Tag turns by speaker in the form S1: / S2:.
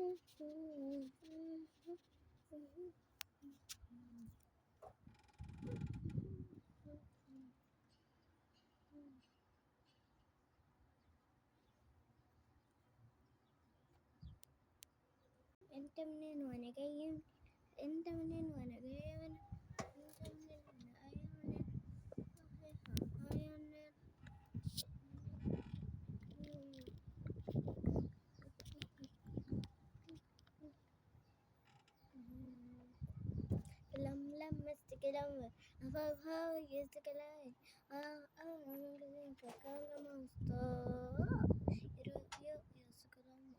S1: انت منين وانا جاي، انت منين وانا جاي، انت منين وانا جاي منين، جاي منين. لم استكلم أفاها يستكلاي أنا كلام مستوى يرى يستكلم